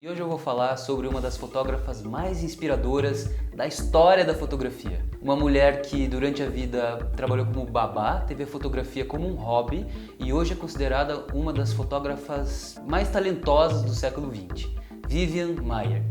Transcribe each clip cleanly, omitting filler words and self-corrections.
E hoje eu vou falar sobre uma das fotógrafas mais inspiradoras da história da fotografia. Uma mulher que durante a vida trabalhou como babá, teve a fotografia como um hobby e hoje é considerada uma das fotógrafas mais talentosas do século XX, Vivian Maier.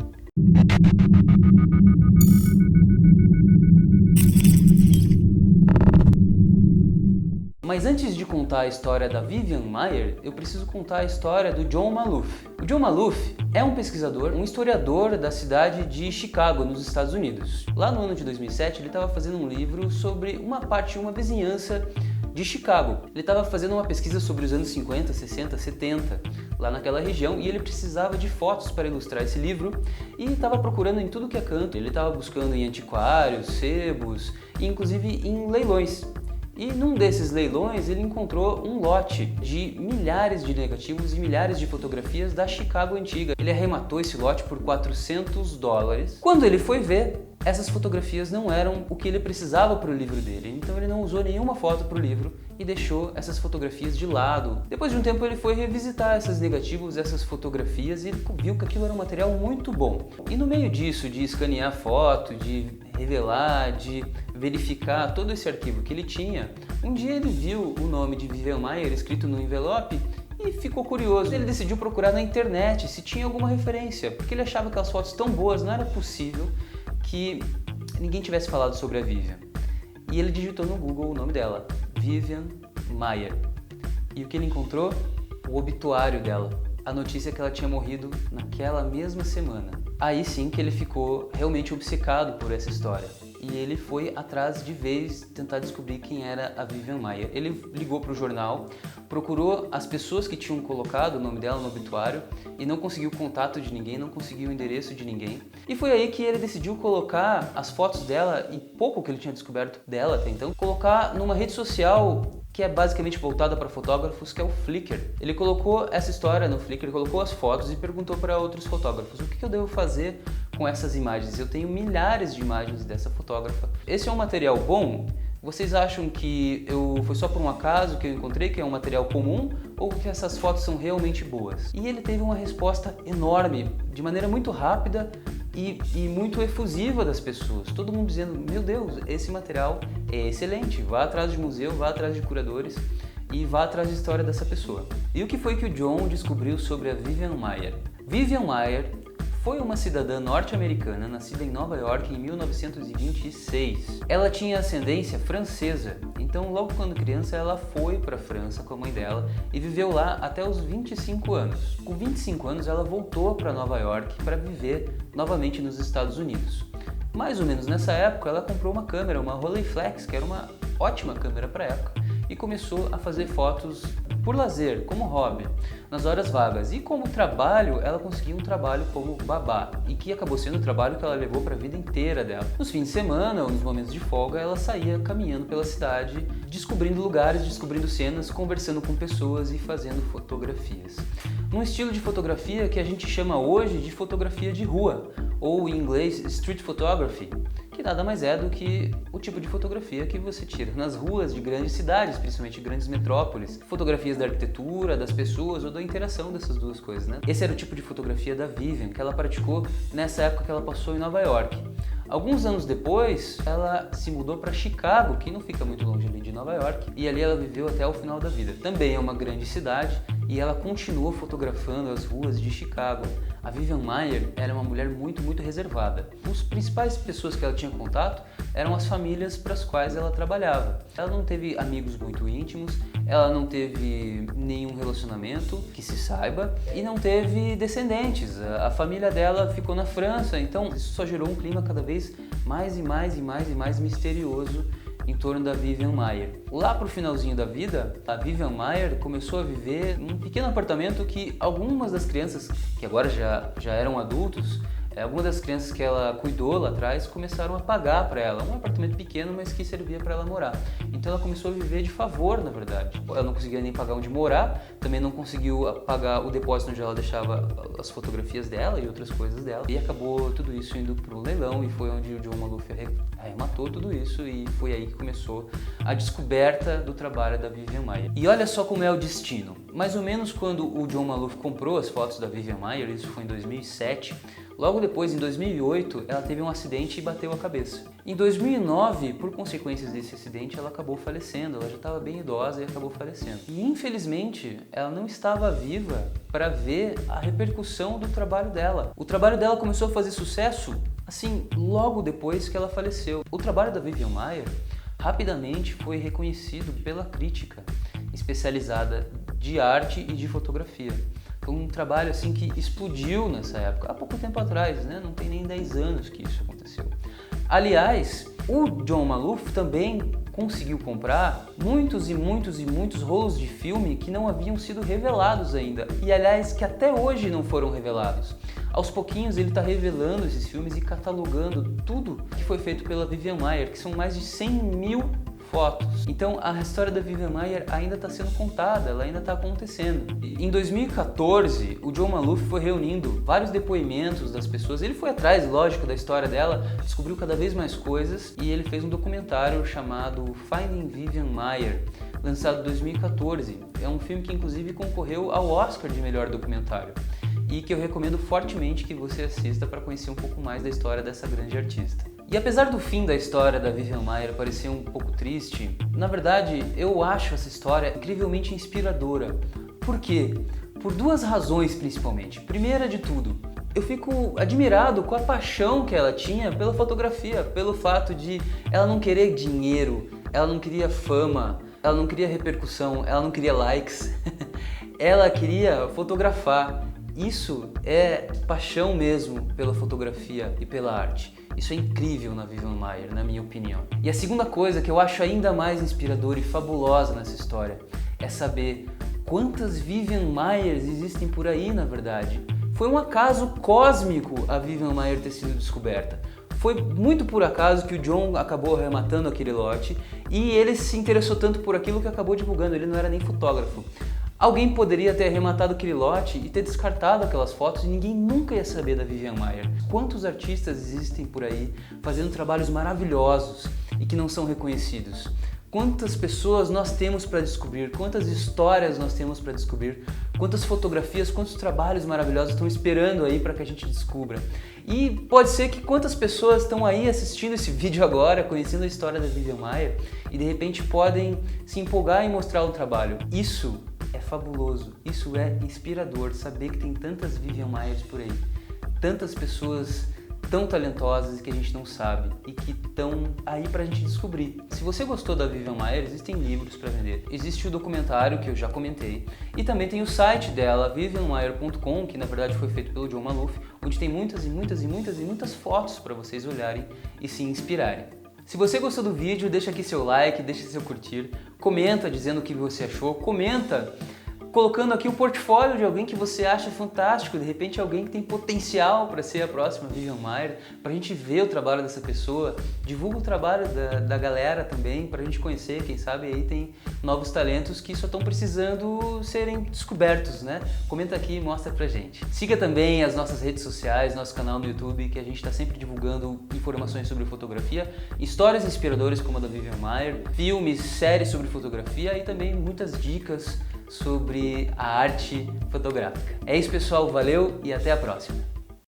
Mas antes de contar a história da Vivian Maier, eu preciso contar a história do John Maloof. O John Maloof é um pesquisador, um historiador da cidade de Chicago, nos Estados Unidos. Lá no ano de 2007, ele estava fazendo um livro sobre uma vizinhança de Chicago. Ele estava fazendo uma pesquisa sobre os anos 50, 60, 70, lá naquela região, e ele precisava de fotos para ilustrar esse livro e estava procurando em tudo que é canto. Ele estava buscando em antiquários, sebos e inclusive em leilões. E num desses leilões ele encontrou um lote de milhares de negativos e milhares de fotografias da Chicago antiga. Ele arrematou esse lote por $400. Quando ele foi ver, essas fotografias não eram o que ele precisava para o livro dele, então ele não usou nenhuma foto para o livro e deixou essas fotografias de lado. Depois de um tempo ele foi revisitar esses negativos, essas fotografias, e viu que aquilo era um material muito bom. E no meio disso, de escanear foto, de revelar, de verificar todo esse arquivo que ele tinha, um dia ele viu o nome de Vivian Maier escrito no envelope e ficou curioso. Ele decidiu procurar na internet se tinha alguma referência, porque ele achava aquelas fotos tão boas, não era possível que ninguém tivesse falado sobre a Vivian. E ele digitou no Google o nome dela, Vivian Maier. E o que ele encontrou? O obituário dela. A notícia que ela tinha morrido naquela mesma semana. Aí sim que ele ficou realmente obcecado por essa história. E ele foi atrás de vez tentar descobrir quem era a Vivian Maier. Ele ligou para o jornal, procurou as pessoas que tinham colocado o nome dela no obituário e não conseguiu contato de ninguém, não conseguiu o endereço de ninguém. E foi aí que ele decidiu colocar as fotos dela e pouco que ele tinha descoberto dela até então, colocar numa rede social que é basicamente voltada para fotógrafos, que é o Flickr. Ele colocou essa história no Flickr, colocou as fotos e perguntou para outros fotógrafos: o que eu devo fazer com essas imagens? Eu tenho milhares de imagens dessa fotógrafa. Esse é um material bom? Vocês acham que foi só por um acaso que eu encontrei, que é um material comum, ou que essas fotos são realmente boas? E ele teve uma resposta enorme, de maneira muito rápida e muito efusiva das pessoas. Todo mundo dizendo: meu Deus, esse material é excelente, vá atrás de museu, vá atrás de curadores e vá atrás da história dessa pessoa. E o que foi que o John descobriu sobre a Vivian Maier? Vivian Maier foi uma cidadã norte-americana nascida em Nova York em 1926. Ela tinha ascendência francesa, então logo quando criança ela foi para a França com a mãe dela e viveu lá até os 25 anos. Com 25 anos ela voltou para Nova York para viver novamente nos Estados Unidos. Mais ou menos nessa época ela comprou uma câmera, uma Rolleiflex, que era uma ótima câmera para a época, e começou a fazer fotos por lazer, como hobby, nas horas vagas. E como trabalho, ela conseguiu um trabalho como babá, e que acabou sendo o trabalho que ela levou para a vida inteira dela. Nos fins de semana ou nos momentos de folga, ela saía caminhando pela cidade, descobrindo lugares, descobrindo cenas, conversando com pessoas e fazendo fotografias. Num estilo de fotografia que a gente chama hoje de fotografia de rua, ou em inglês street photography, que nada mais é do que o tipo de fotografia que você tira nas ruas de grandes cidades, principalmente grandes metrópoles. Fotografias da arquitetura, das pessoas ou da interação dessas duas coisas, né? Esse era o tipo de fotografia da Vivian, que ela praticou nessa época que ela passou em Nova York. Alguns anos depois, ela se mudou para Chicago, que não fica muito longe ali de Nova York, e ali ela viveu até o final da vida. Também é uma grande cidade e ela continuou fotografando as ruas de Chicago. A Vivian Maier era uma mulher muito reservada. As principais pessoas que ela tinha contato eram as famílias para as quais ela trabalhava. Ela não teve amigos muito íntimos, ela não teve nenhum relacionamento que se saiba e não teve descendentes. A família dela ficou na França, então isso só gerou um clima cada vez mais misterioso em torno da Vivian Maier. Lá pro finalzinho da vida, a Vivian Maier começou a viver num pequeno apartamento que algumas das crianças, que agora já eram adultos, algumas das crianças que ela cuidou lá atrás começaram a pagar para ela. Um apartamento pequeno, mas que servia para ela morar. Então ela começou a viver de favor, na verdade. Ela não conseguia nem pagar onde morar, também não conseguiu pagar o depósito onde ela deixava as fotografias dela e outras coisas dela. E acabou tudo isso indo para um leilão e foi onde o John Maloof arrematou tudo isso e foi aí que começou a descoberta do trabalho da Vivian Maier. E olha só como é o destino. mais ou menos quando o John Maloof comprou as fotos da Vivian Maier, isso foi em 2007, logo depois, em 2008, ela teve um acidente e bateu a cabeça. Em 2009, por consequências desse acidente, ela acabou falecendo, ela já estava bem idosa e acabou falecendo. E infelizmente, ela não estava viva para ver a repercussão do trabalho dela. O trabalho dela começou a fazer sucesso, assim, logo depois que ela faleceu. O trabalho da Vivian Maier rapidamente foi reconhecido pela crítica especializada de arte e de fotografia. Foi um trabalho assim que explodiu nessa época, há pouco tempo atrás, né? Não tem nem 10 anos que isso aconteceu. Aliás, o John Maloof também conseguiu comprar muitos rolos de filme que não haviam sido revelados ainda, e aliás que até hoje não foram revelados. Aos pouquinhos ele está revelando esses filmes e catalogando tudo que foi feito pela Vivian Maier, que são mais de 100 mil fotos. Então a história da Vivian Maier ainda está sendo contada, ela ainda está acontecendo. Em 2014, o John Maloof foi reunindo vários depoimentos das pessoas, ele foi atrás, lógico, da história dela, descobriu cada vez mais coisas e ele fez um documentário chamado Finding Vivian Maier, lançado em 2014. É um filme que inclusive concorreu ao Oscar de melhor documentário e que eu recomendo fortemente que você assista para conhecer um pouco mais da história dessa grande artista. E apesar do fim da história da Vivian Maier parecer um pouco triste, na verdade eu acho essa história incrivelmente inspiradora. Por quê? Por duas razões principalmente. Primeira de tudo, eu fico admirado com a paixão que ela tinha pela fotografia, pelo fato de ela não querer dinheiro, ela não queria fama, ela não queria repercussão, ela não queria likes, ela queria fotografar. Isso é paixão mesmo pela fotografia e pela arte. Isso é incrível na Vivian Maier, na minha opinião. E a segunda coisa que eu acho ainda mais inspiradora e fabulosa nessa história é saber quantas Vivian Maiers existem por aí, na verdade. Foi um acaso cósmico a Vivian Maier ter sido descoberta. Foi muito por acaso que o John acabou arrematando aquele lote e ele se interessou tanto por aquilo que acabou divulgando, ele não era nem fotógrafo. Alguém poderia ter arrematado aquele lote e ter descartado aquelas fotos e ninguém nunca ia saber da Vivian Maier. Quantos artistas existem por aí fazendo trabalhos maravilhosos e que não são reconhecidos? Quantas pessoas nós temos para descobrir, quantas histórias nós temos para descobrir, quantas fotografias, quantos trabalhos maravilhosos estão esperando aí para que a gente descubra. E pode ser que quantas pessoas estão aí assistindo esse vídeo agora, conhecendo a história da Vivian Maier e de repente podem se empolgar em mostrar o trabalho. Isso é fabuloso, isso é inspirador, saber que tem tantas Vivian Maiers por aí, tantas pessoas tão talentosas que a gente não sabe e que estão aí pra gente descobrir. Se você gostou da Vivian Maier, existem livros para vender. Existe o documentário que eu já comentei e também tem o site dela, vivianmaier.com, que na verdade foi feito pelo John Maloof, onde tem muitas fotos para vocês olharem e se inspirarem. Se você gostou do vídeo, deixa aqui seu like, deixa seu curtir, comenta dizendo o que você achou, comenta colocando aqui o portfólio de alguém que você acha fantástico, de repente alguém que tem potencial para ser a próxima Vivian Maier, para a gente ver o trabalho dessa pessoa, divulga o trabalho da galera também, para a gente conhecer, quem sabe aí tem novos talentos que só estão precisando serem descobertos, né? Comenta aqui e mostra pra gente. Siga também as nossas redes sociais, nosso canal no YouTube, que a gente está sempre divulgando informações sobre fotografia, histórias inspiradoras como a da Vivian Maier, filmes, séries sobre fotografia e também muitas dicas sobre a arte fotográfica. É isso, pessoal, valeu e até a próxima!